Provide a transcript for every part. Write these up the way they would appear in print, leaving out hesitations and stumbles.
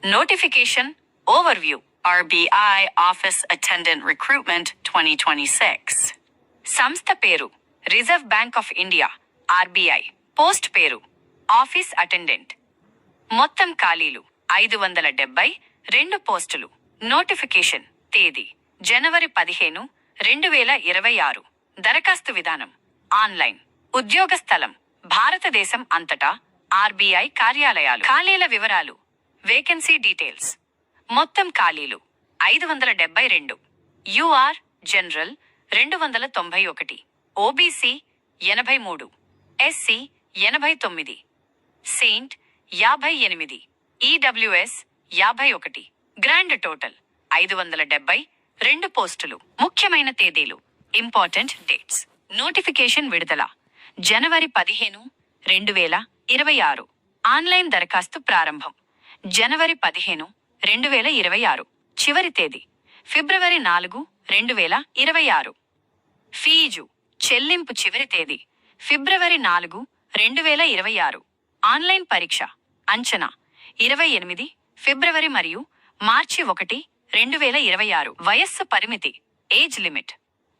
Notification Overview RBI Office Attendant Recruitment 2026 సంస్థ పేరు reserve bank of India RBI post పేరు office attendant మొత్తం ఖాళీలు 572 పోస్టులు నోటిఫికేషన్ తేదీ జనవరి 15 2026 దరఖాస్తు విధానం ఆన్లైన్ ఉద్యోగ స్థలం భారతదేశం అంతటా ఆర్బీఐ కార్యాలయాలు ఖాళీల వివరాలు వేకెన్సీ డీటెయిల్స్ మొత్తం ఖాళీలు 572 యూఆర్ జనరల్ 291 ఓబీసీ 83 ఎస్సీ 89 సెయింట్ 58 ఈడబ్ల్యూఎస్ 51 గ్రాండ్ టోటల్ 572 పోస్టులు ముఖ్యమైన తేదీలు ఇంపార్టెంట్ డేట్స్ నోటిఫికేషన్ విడుదల జనవరి 15 2026 ఆన్లైన్ దరఖాస్తు ప్రారంభం జనవరి 15 2026 చివరి తేదీ ఫిబ్రవరి 4 2026 ఫీజు చెల్లింపు చివరి తేదీ ఫిబ్రవరి 4 2026 ఆన్లైన్ పరీక్ష అంచనా 28 ఫిబ్రవరి మరియు మార్చి 1 2026 వయస్సు పరిమితి ఏజ్ లిమిట్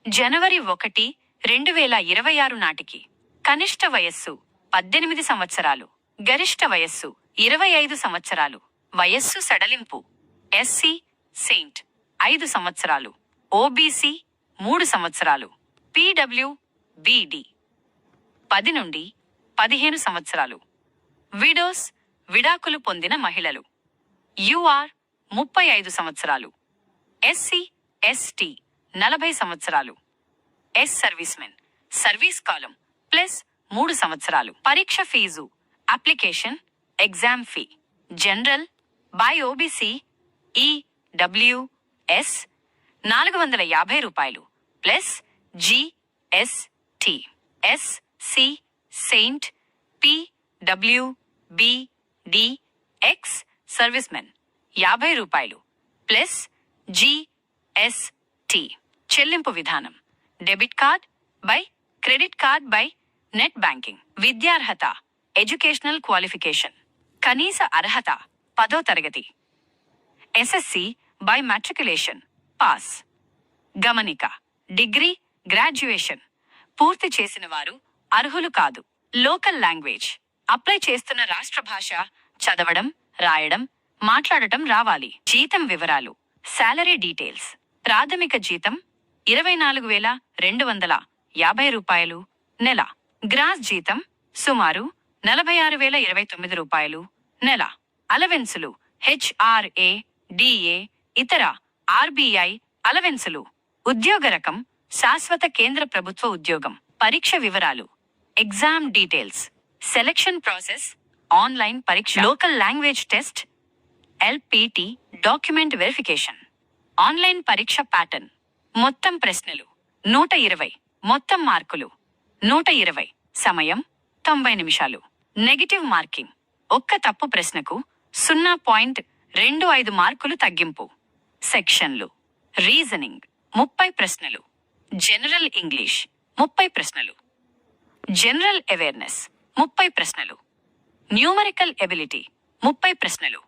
జనవరి 1 2026 నాటికి కనిష్ట వయస్సు 18 సంవత్సరాలు గరిష్ట వయస్సు 25 సంవత్సరాలు వయస్సు సడలింపు ఎస్సీ సెయింట్ 5 సంవత్సరాలు ఓబీసీ 3 సంవత్సరాలు పీడబ్ల్యూబీడీ 10 నుండి 15 సంవత్సరాలు విడోస్ విడాకులు పొందిన మహిళలు యూఆర్ 35 సంవత్సరాలు ఎస్సీ ఎస్టీ 40 సంవత్సరాలు ఎస్ సర్వీస్మెన్ సర్వీస్ కాలం ప్లస్ 3 సంవత్సరాలు పరీక్ష fees application exam fee general by OBC EWS 450 రూపాయలు ప్లస్ జిఎస్టి ఎస్సి సెయింట్ పీడబ్ల్యూబీడీ ఎక్స్ సర్వీస్మెన్ 50 రూపాయలు ప్లస్ జిఎస్టి చెల్లింపు విధానం debit card by credit card by net banking విద్యార్హత ఎడ్యుకేషనల్ క్వాలిఫికేషన్ కనీస అర్హత 10వ తరగతి ఎస్ఎస్సి బై మాట్రికులేషన్ పాస్ గమనిక డిగ్రీ గ్రాడ్యుయేషన్ పూర్తి చేసిన వారు అర్హులు కాదు లోకల్ లాంగ్వేజ్ అప్లై చేస్తున్న రాష్ట్ర భాష చదవడం రాయడం మాట్లాడటం రావాలి జీతం వివరాలు శాలరీ డీటెయిల్స్ ప్రాథమిక జీతం 24,250 రూపాయలు నెల గ్రాస్ జీతం సుమారు 46,029 రూపాయలు నెల అలవెన్సులు హెచ్ఆర్ఏ డిఏ ఇతర ఆర్బీఐ అలవెన్సులు ఉద్యోగ రకం శాశ్వత కేంద్ర ప్రభుత్వ ఉద్యోగం పరీక్ష వివరాలు exam details selection process online పరీక్ష local language test LPT document verification online పరీక్ష ప్యాటర్న్ మొత్తం ప్రశ్నలు 120 మొత్తం మార్కులు 120 సమయం 90 నిమిషాలు నెగటివ్ మార్కింగ్ ఒక్క తప్పు ప్రశ్నకు 0.25 మార్కులు తగ్గింపు సెక్షన్లు రీజనింగ్ 30 ప్రశ్నలు జనరల్ ఇంగ్లీష్ 30 ప్రశ్నలు జనరల్ అవేర్నెస్ 30 ప్రశ్నలు న్యూమరికల్ ఎబిలిటీ 30 ప్రశ్నలు